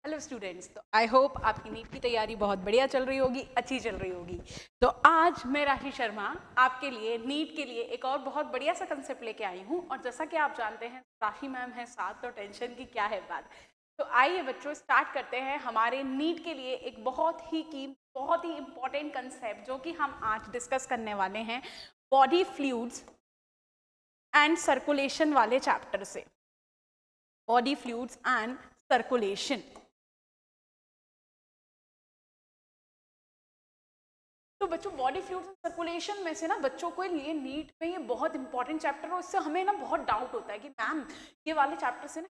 Hello students, तो I hope आपकी NEET की तैयारी बहुत बढ़िया चल रही होगी, अच्छी चल रही होगी। तो आज मैं राशि शर्मा आपके लिए नीट के लिए एक और बहुत बढ़िया सा कंसेप्ट लेके आई हूँ। और जैसा कि आप जानते हैं राशि मैम है साथ, तो टेंशन की क्या है बात। तो आइए बच्चों स्टार्ट करते हैं हमारे नीट के लिए एक बहुत ही इम्पॉर्टेंट कंसेप्ट जो कि हम आज डिस्कस करने वाले हैं बॉडी फ्लूइड्स एंड सर्कुलेशन वाले चैप्टर से। Body fluids and circulation. तो बच्चों बॉडी फ्लूइड्स एंड सर्कुलेशन में से ना बच्चों को लिए नीट में ये बहुत इंपॉर्टेंट चैप्टर है। और इससे हमें ना बहुत डाउट होता है कि मैम ये वाले चैप्टर से ना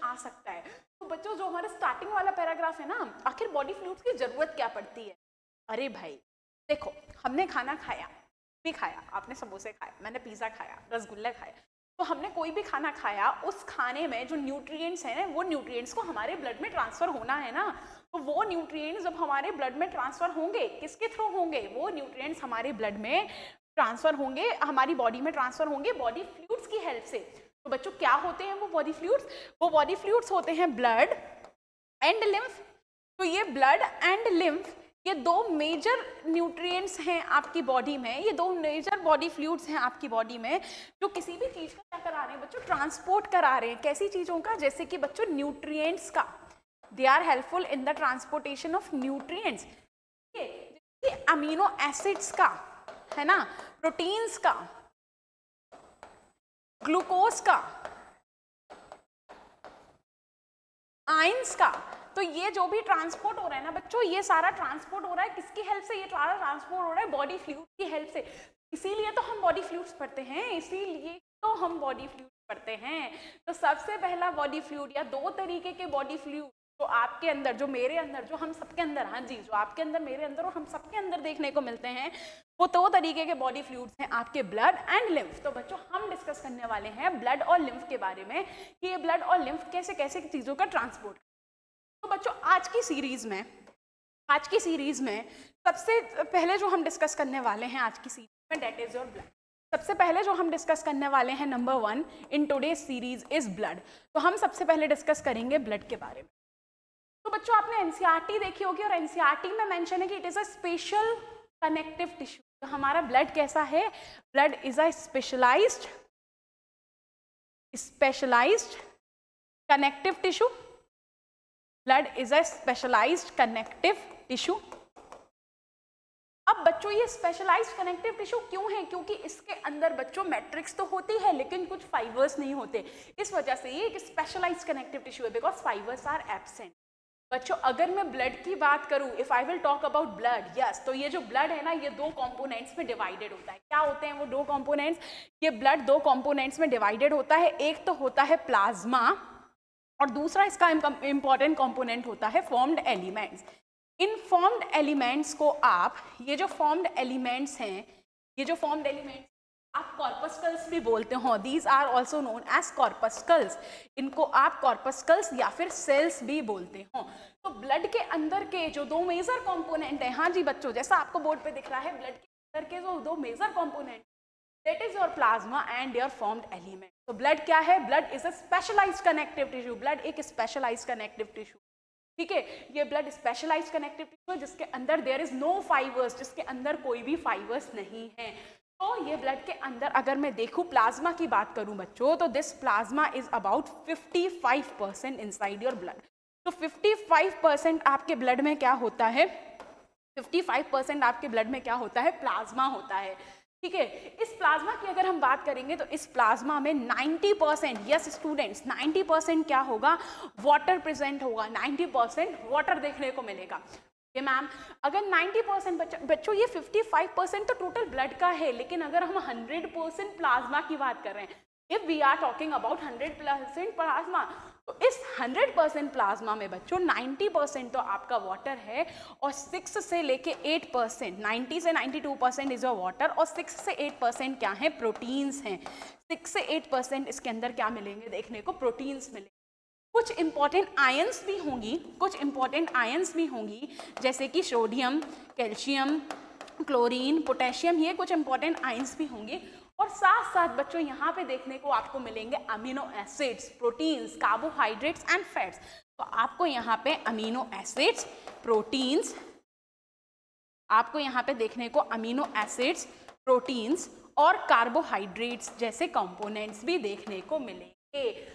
आ सकता है। तो बच्चों जो हमारा स्टार्टिंग वाला पैराग्राफ है ना, आखिर बॉडी फ्लूइड्स की जरूरत क्या पड़ती है। अरे भाई देखो, हमने खाना खाया भी खाया, आपने समोसे खाए, मैंने पिज्जा खाया, रसगुल्ले खाए। तो हमने कोई भी खाना खाया, उस खाने में जो न्यूट्रिएंट्स हैं वो न्यूट्रिएंट्स को हमारे ब्लड में ट्रांसफर होना है ना। तो वो न्यूट्रिएंट्स जब हमारे ब्लड में ट्रांसफर होंगे, किसके थ्रू होंगे, वो न्यूट्रिएंट्स हमारे ब्लड में ट्रांसफर होंगे, हमारी बॉडी में ट्रांसफर होंगे बॉडी फ्लूइड्स की हेल्प से। तो बच्चों क्या होते हैं वो बॉडी फ्लूइड्स? वो बॉडी फ्लूइड्स होते हैं ब्लड एंड लिम्फ। तो ये ब्लड एंड लिम्फ, ये दो मेजर न्यूट्रिएंट्स हैं आपकी बॉडी में, ये दो मेजर बॉडी फ्लूइड्स हैं आपकी बॉडी में, जो किसी भी चीज का क्या करा रहे हैं बच्चों, ट्रांसपोर्ट करा रहे हैं। कैसी चीजों का? जैसे कि बच्चों न्यूट्रिएंट्स का, they are helpful in the transportation of nutrients. Amino acids का है ना, प्रोटीन्स का, ग्लूकोज का, आयंस का। तो ये जो भी ट्रांसपोर्ट हो रहा है ना बच्चों, ये सारा ट्रांसपोर्ट हो रहा है किसकी हेल्प से? ये सारा ट्रांसपोर्ट हो रहा है बॉडी फ्लूइड की हेल्प से। इसीलिए तो हम बॉडी फ्लूइड्स पढ़ते हैं, इसीलिए तो हम बॉडी फ्लूइड पढ़ते हैं। तो सबसे पहला बॉडी फ्लूइड या दो तरीके के बॉडी फ्लूइड जो आपके अंदर, जो मेरे अंदर, जो हम सबके अंदर, हाँ जी, जो आपके अंदर, मेरे अंदर और हम सबके अंदर देखने को मिलते हैं, वो दो तरीके के बॉडी फ्लूइड्स हैं आपके ब्लड एंड लिम्फ। तो बच्चों हम डिस्कस करने वाले हैं ब्लड और लिम्फ के बारे में कि ये ब्लड और लिम्फ कैसे कैसे चीजों का ट्रांसपोर्ट। तो बच्चों आज की सीरीज में सबसे पहले जो हम डिस्कस करने वाले हैं आज की सीरीज में, दैट इज योर ब्लड। सबसे पहले जो हम डिस्कस करने वाले हैं, number 1 in today's series is blood. तो हम सबसे पहले डिस्कस करेंगे ब्लड के बारे में। तो बच्चों आपने एनसीईआरटी देखी होगी और एनसीईआरटी में मेंशन है कि it is a special connective tissue. तो हमारा ब्लड कैसा है? Blood is a specialised connective tissue. Blood is a specialised connective tissue. अब बच्चों ये स्पेशलाइज्ड कनेक्टिव टिश्यू क्यों है? क्योंकि इसके अंदर बच्चों मैट्रिक्स तो होती है लेकिन कुछ फाइबर्स नहीं होते। इस वजह से ये एक स्पेशलाइज्ड कनेक्टिव टिश्यू है, बिकॉज फाइबर्स आर एब्सेंट। बच्चों अगर मैं ब्लड की बात करूं, if I will talk about blood, yes, तो ये जो ब्लड है ना, ये दो कंपोनेंट्स में डिवाइडेड होता है। क्या होते हैं वो दो कंपोनेंट्स? ये ब्लड दो कंपोनेंट्स में डिवाइडेड होता है। एक तो होता है प्लाज्मा और दूसरा इसका इंपॉर्टेंट कंपोनेंट होता है फॉर्म्ड एलिमेंट्स। इन फॉर्म्ड एलिमेंट्स को आप, ये जो फॉर्म्ड एलिमेंट्स हैं, ये जो फॉर्म्ड एलिमेंट्स आप कॉर्पस्कल्स भी बोलते हो, these are also known as corpuscles. इनको आप कॉर्पस्कल्स या फिर सेल्स भी बोलते हो। तो ब्लड के अंदर के जो दो मेजर कंपोनेंट है, हाँ जी बच्चों, जैसा आपको बोर्ड पे दिख रहा है, ब्लड के अंदर के जो दो major component, that is your plasma and your formed element. तो ब्लड क्या है? Blood is a specialised connective tissue. Blood एक स्पेशलाइज्ड कनेक्टिव टिश्यू, ठीक है। ये ब्लड स्पेशलाइज्ड कनेक्टिव टिश्यू है जिसके अंदर देयर इज नो फाइबर्स, जिसके अंदर कोई भी फाइबर्स नहीं है। तो ये ब्लड के अंदर अगर मैं देखूं, प्लाज्मा की बात करूं बच्चों, तो this plasma is about 55% inside your blood. तो 55% आपके ब्लड में क्या होता है? 55% आपके ब्लड में क्या होता है? प्लाज्मा होता है, ठीक है। इस प्लाज्मा की अगर हम बात करेंगे तो इस प्लाज्मा में 90%, यस स्टूडेंट्स, 90% क्या होगा? वाटर प्रेजेंट होगा। 90% वाटर देखने को मिलेगा। ये मैम अगर 90% बच्चों, ये 55% तो टोटल ब्लड का है, लेकिन अगर हम 100% प्लाज्मा की बात कर रहे हैं, if we are talking about 100% plasma, तो इस 100% प्लाज्मा में बच्चों 90% तो आपका वाटर है और 6 से लेके 8%, 90 से 92% इज योर वाटर और 6 से 8% क्या है? प्रोटीन्स हैं। 6 से 8% इसके अंदर क्या मिलेंगे देखने को? प्रोटीन्स मिलेंगे। कुछ इंपॉर्टेंट आयंस भी होंगी, जैसे कि सोडियम, कैल्शियम, क्लोरीन, पोटेशियम, ये कुछ इंपॉर्टेंट आयंस भी होंगे। और साथ साथ बच्चों यहाँ पे देखने को आपको मिलेंगे amino acids, proteins, carbohydrates and fats. तो आपको यहाँ पे अमीनो एसिड्स, प्रोटीन्स, आपको यहाँ पे देखने को अमीनो एसिड्स, प्रोटीन्स और कार्बोहाइड्रेट्स जैसे कंपोनेंट्स भी देखने को मिलेंगे।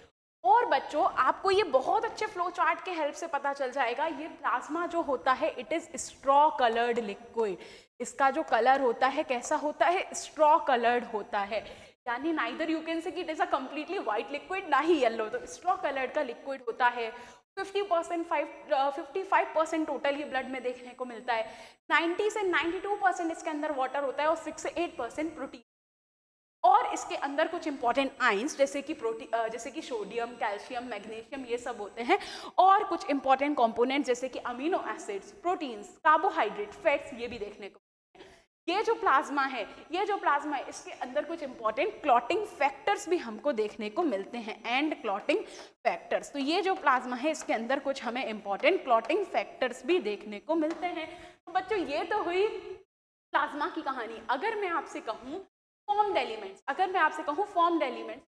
और बच्चों आपको ये बहुत अच्छे फ्लो चार्ट के हेल्प से पता चल जाएगा, ये प्लाज्मा जो होता है it is straw coloured liquid. इसका जो कलर होता है कैसा होता है, स्ट्रॉ कलर्ड होता है, यानी नाइदर यू कैन से कि it is a completely white liquid ना ही येलो, तो स्ट्रॉ कलर्ड का लिक्विड होता है। 55% टोटल ये ब्लड में देखने को मिलता है। 90 से 92% इसके अंदर वाटर होता है और 6 से 8% प्रोटीन। और इसके अंदर कुछ इंपॉर्टेंट आयंस जैसे कि सोडियम, कैल्शियम, मैग्नीशियम ये सब होते हैं, और कुछ इंपॉर्टेंट कंपोनेंट जैसे कि amino acids, proteins, carbohydrate, fats ये भी देखने को। ये जो प्लाज्मा है इसके अंदर कुछ इंपॉर्टेंट क्लॉटिंग फैक्टर्स भी हमको देखने को मिलते हैं, एंड क्लॉटिंग फैक्टर्स। तो ये जो प्लाज्मा है इसके अंदर कुछ हमें इंपॉर्टेंट क्लॉटिंग फैक्टर्स भी देखने को मिलते हैं। तो बच्चों ये तो हुई प्लाज्मा की कहानी। अगर मैं आपसे कहूँ फॉर्म्ड एलिमेंट्स,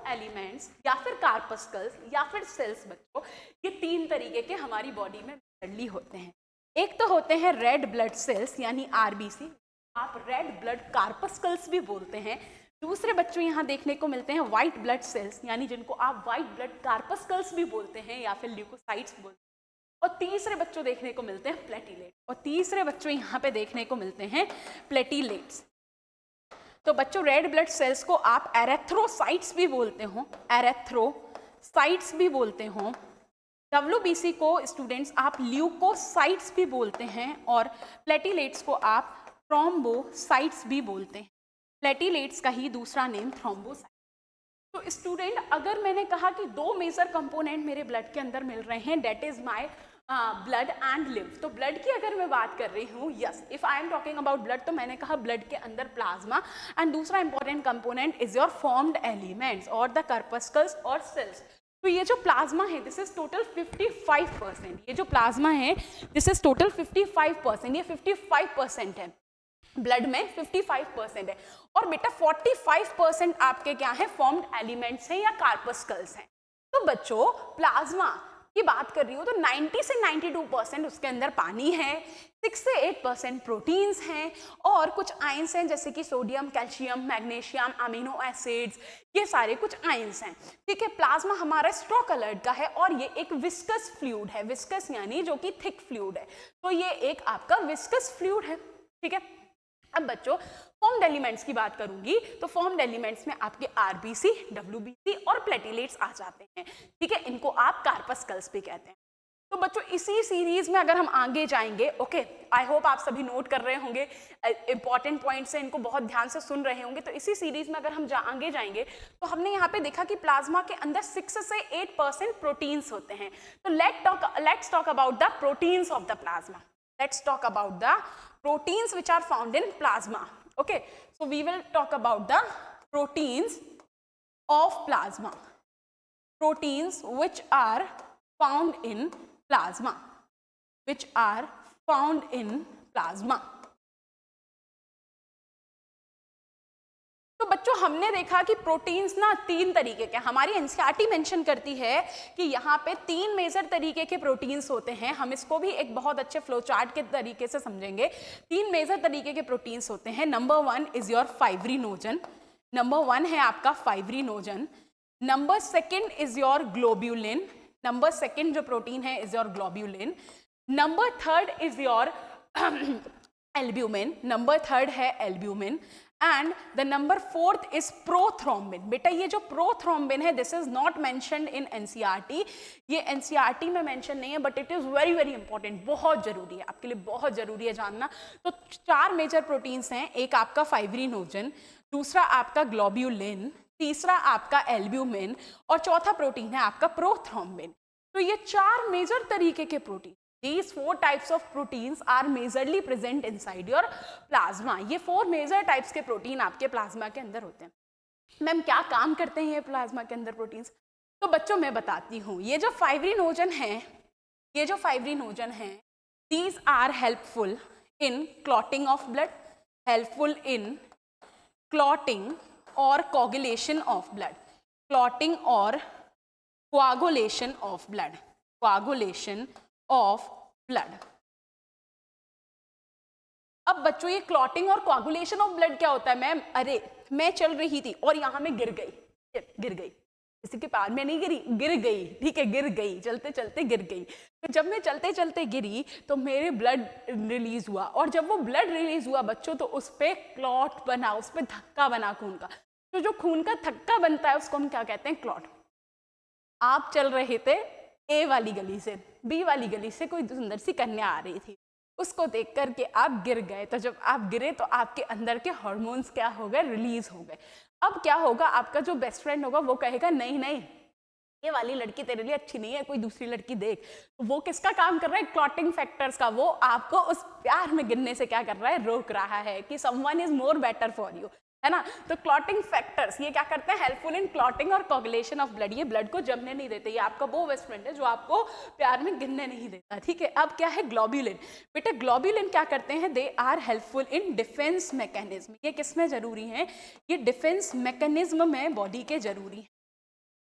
एलिमेंट्स या फिर कार्पस्कल्स या फिर सेल्स, बच्चों ये 3 तरीके के हमारी बॉडी में मेजरली होते हैं। एक तो होते हैं रेड ब्लड सेल्स यानी आरबीसी, आप रेड ब्लड कार्पस्कल्स भी बोलते हैं। दूसरे बच्चों यहाँ देखने को मिलते हैं व्हाइट ब्लड सेल्स, यानी जिनको आप व्हाइट ब्लड कार्पस्कल्स भी बोलते हैं या फिर ल्यूकोसाइट्स बोलते हैं। और तीसरे बच्चों देखने को मिलते हैं प्लेटिलेट, और तीसरे बच्चों यहाँ पे देखने को मिलते हैं प्लेटिलेट्स। तो बच्चों रेड ब्लड सेल्स को आप एरेथ्रोसाइट्स भी बोलते हो, WBC को स्टूडेंट्स आप ल्यूकोसाइट्स भी बोलते हैं, और प्लेटिलेट्स को आप थ्रोम्बोसाइट्स भी बोलते हैं। प्लेटिलेट्स का ही दूसरा नेम थ्रोम्बोसाइट। तो स्टूडेंट अगर मैंने कहा कि 2 मेजर कंपोनेंट मेरे ब्लड के अंदर मिल रहे हैं, that is my blood and lymph. तो ब्लड की अगर मैं बात कर रही हूँ, yes if I am talking about blood, तो मैंने कहा ब्लड के अंदर प्लाज्मा, एंड दूसरा important component is your formed elements और द कार्पस्कल्स और सेल्स। तो ये जो प्लाज्मा है दिस इज टोटल 55%, ये जो प्लाज्मा है दिस इज टोटल 55%, ये 55% है ब्लड में, 55% है। और बेटा 45% आपके क्या है, फॉर्म्ड एलिमेंट्स हैं या कार्पस्कल्स हैं। तो बच्चों प्लाज्मा की बात कर रही हूँ तो 90 से 92% उसके अंदर पानी है, 6 से 8% प्रोटीन्स हैं, और कुछ आयंस हैं जैसे कि sodium, calcium, magnesium, amino acids, ये सारे कुछ आयंस हैं। ठीक है, प्लाज्मा हमारा स्ट्रॉ कलर्ड का है और ये एक विस्कस फ्लूइड है, विस्कस यानी जो कि थिक फ्लूइड है, तो ये एक आपका विस्कस फ्लूइड है। ठीक है, अब बच्चों फॉर्म्ड एलिमेंट्स की बात करूंगी तो फॉर्म्ड एलिमेंट्स में आपके आरबीसी, डब्ल्यूबीसी और प्लेटिलेट्स आ जाते हैं। ठीक है, इनको आप कार्पस्कल्स भी कहते हैं। तो बच्चों इसी सीरीज में अगर हम आगे जाएंगे, ओके आई होप आप सभी नोट कर रहे होंगे, इंपॉर्टेंट पॉइंट्स हैं, इनको बहुत ध्यान से सुन रहे होंगे। तो इसी सीरीज में अगर हम आगे जाएंगे तो हमने यहाँ पे देखा कि प्लाज्मा के अंदर 6 से 8% प्रोटीन्स होते हैं। तो let's talk about the proteins of the plasma. Let's talk about the proteins which are found in plasma. Okay, so we will talk about the proteins of plasma. Proteins which are found in plasma. Which are found in plasma. तो बच्चों हमने देखा कि proteins ना 3 तरीके के, हमारी NCERT mention करती है कि यहाँ पे 3 मेजर तरीके के प्रोटीन्स होते हैं। हम इसको भी एक बहुत अच्छे फ्लो चार्ट के तरीके से समझेंगे। 3 मेजर तरीके के प्रोटीन्स होते हैं। Number 1 is your fibrinogen, number 1 है आपका fibrinogen. Number 2 is your globulin, number 2 जो प्रोटीन है is your globulin. Number 3 is your albumin, number 3 है albumin. And the number 4th is prothrombin. बेटा ये जो प्रोथ्रोम्बिन है this is not mentioned in NCERT, ये एनसीईआरटी में मेंशन नहीं है, but it is very very important, बहुत जरूरी है आपके लिए, बहुत जरूरी है जानना। तो 4 मेजर प्रोटीन्स हैं, एक आपका फाइब्रिनोजन, दूसरा आपका ग्लोब्यूलिन, तीसरा आपका एल्ब्यूमिन और चौथा प्रोटीन है आपका प्रोथ्रोम्बिन। तो ये 4 मेजर तरीके के protein, These 4 types of proteins are majorly present inside your plasma. ये 4 major types के प्रोटीन आपके प्लाज्मा के अंदर होते हैं। मैम क्या काम करते हैं ये प्लाज्मा के अंदर प्रोटीन्स? तो बच्चों मैं बताती हूँ। ये जो फाइब्रिनोजन है, these are helpful in clotting of blood, helpful in clotting or coagulation of blood, clotting or coagulation of blood. coagulation of blood. अब बच्चों ये क्लॉटिंग और कोआगुलेशन ऑफ ब्लड क्या होता है मैम? अरे मैं चल रही थी और यहाँ में गिर गई, किसी के पैर में नहीं गिर गई, ठीक है, गिर गई, चलते चलते गिर गई। तो जब मैं चलते चलते गिरी तो मेरे ब्लड रिलीज हुआ, और जब वो ब्लड रिलीज हुआ बच्चों तो उस पर क्लॉट बना, उस पर धक्का बना खून का। तो जो खून का थक्का बनता है उसको हम क्या कहते हैं? क्लॉट। आप चल रहे थे ए वाली गली से बी वाली गली से, कोई सुंदर सी कन्या आ रही थी, उसको देख करके आप गिर गए। तो जब आप गिरे तो आपके अंदर के हार्मोन्स क्या हो गए? रिलीज हो गए। अब क्या होगा? आपका जो बेस्ट फ्रेंड होगा वो कहेगा नहीं नहीं ये वाली लड़की तेरे लिए अच्छी नहीं है, कोई दूसरी लड़की देख। तो वो किसका काम कर रहा है? क्लॉटिंग फैक्टर्स का। वो आपको उस प्यार में गिरने से क्या कर रहा है? रोक रहा है कि someone is more better for you, है ना। तो क्लॉटिंग फैक्टर्स ये क्या करते हैं? हेल्पफुल इन क्लॉटिंग और कोगुलेशन ऑफ ब्लड। ये ब्लड को जमने नहीं देते। ये आपका वो बेस्ट फ्रेंड है जो आपको प्यार में गिरने नहीं देता, ठीक है। अब क्या है? ग्लोब्यूलिन। बेटा ग्लोब्यूलिन क्या करते हैं? They are helpful in defence mechanism. ये किस में जरूरी है? ये डिफेंस मैकेनिज्म में बॉडी के जरूरी है।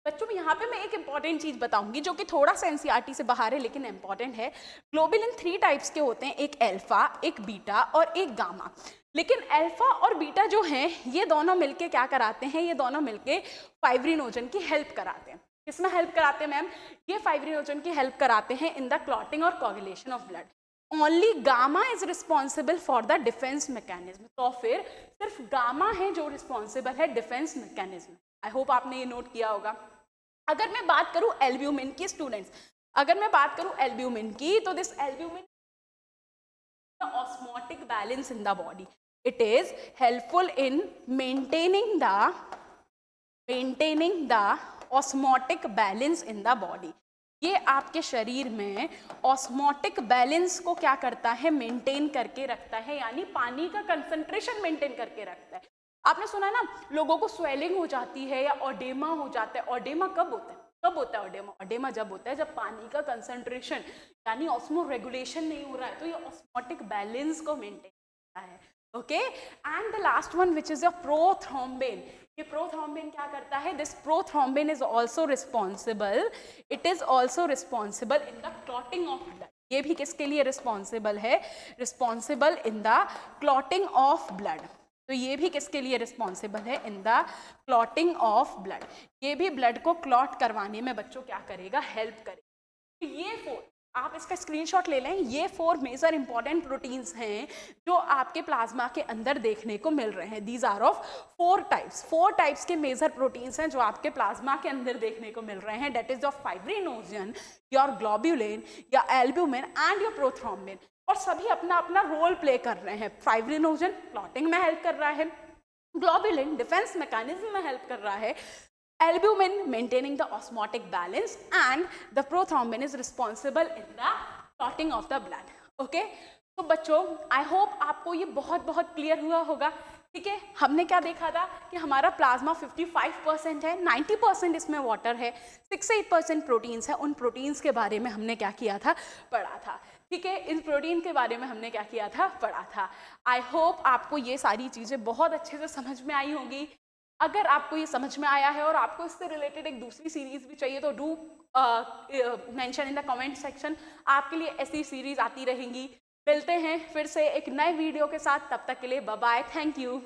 बच्चों यहाँ पे मैं एक इंपॉर्टेंट चीज बताऊंगी जो कि थोड़ा सा एनसीईआरटी से बाहर है लेकिन इंपॉर्टेंट है। ग्लोबुलिन 3 टाइप्स के होते हैं, एक अल्फा, एक बीटा और एक गामा। लेकिन अल्फा और बीटा जो हैं ये दोनों मिलके क्या कराते हैं? ये दोनों मिलके फाइब्रिनोजन की हेल्प कराते हैं। किसमें हेल्प कराते हैं मैम? ये फाइब्रिनोजन की हेल्प कराते हैं इन द क्लॉटिंग और coagulation of blood. Only gamma is responsible for the defence mechanism. तो फिर सिर्फ गामा है जो रिस्पॉन्सिबल है डिफेंस मैकेनिज्म। आई होप आपने ये नोट किया होगा। अगर मैं बात करूं एल्ब्यूमिन की स्टूडेंट्स, अगर मैं बात करूं एल्ब्यूमिन की, तो this albumin osmotic balance in the body. It is helpful in maintaining the osmotic balance in the body. ये आपके शरीर में ऑस्मोटिक बैलेंस को क्या करता है? मेंटेन करके रखता है, यानी पानी का कंसंट्रेशन मेंटेन करके रखता है। आपने सुना ना लोगों को स्वेलिंग हो जाती है या ऑडेमा हो जाता है। ऑडेमा कब होता है? कब होता है ऑडेमा? ऑडेमा जब होता है जब पानी का कंसंट्रेशन यानी ऑस्मो रेगुलेशन नहीं हो रहा है। तो ये ऑस्मोटिक बैलेंस को मेंटेन करता है, okay. And the last one which is a prothrombin. ये प्रोथ्रोम्बिन क्या करता है? This prothrombin is also responsible, it is also responsible in the clotting of blood. ये भी किसके लिए रिस्पॉन्सिबल है? Responsible in the clotting of blood. तो ये भी किसके लिए रिस्पॉन्सिबल है? In the clotting of blood. ये भी ब्लड को क्लॉट करवाने में बच्चों क्या करेगा? हेल्प करेगा। तो ये 4 आप इसका स्क्रीनशॉट ले लें। ये 4 मेजर इंपॉर्टेंट प्रोटीन्स हैं जो आपके प्लाज्मा के अंदर देखने को मिल रहे हैं। These are of 4 types. 4 types के मेजर प्रोटीन्स हैं जो आपके प्लाज्मा के अंदर देखने को मिल रहे हैं। That is of fibrinogen, your globulin, या एल्ब्यूमिन एंड योर प्रोथ्रोम्बिन। और सभी अपना अपना रोल प्ले कर रहे हैं। फाइब्रिनोजन क्लॉटिंग में हेल्प कर रहा है, ग्लोब्यूलिन डिफेंस मैकेनिज्म में हेल्प कर रहा है, albumin maintaining the osmotic balance, and the prothrombin is responsible in the clotting of the blood. Okay? तो बच्चों आई होप आपको ये बहुत बहुत क्लियर हुआ होगा, ठीक है। हमने क्या देखा था कि हमारा प्लाज्मा 55% है, 90% इसमें वाटर है, 6-8% प्रोटीन्स है। उन प्रोटीन्स के बारे में हमने क्या किया था? पढ़ा था, ठीक है। इन प्रोटीन के बारे में हमने क्या किया था? पढ़ा था। आई होप आपको ये सारी चीज़ें बहुत अच्छे से समझ में आई होंगी। अगर आपको ये समझ में आया है और आपको इससे रिलेटेड एक दूसरी सीरीज भी चाहिए तो do mention in the comment section. आपके लिए ऐसी सीरीज आती रहेंगी। मिलते हैं फिर से एक नए वीडियो के साथ, तब तक के लिए बाय बाय, थैंक यू।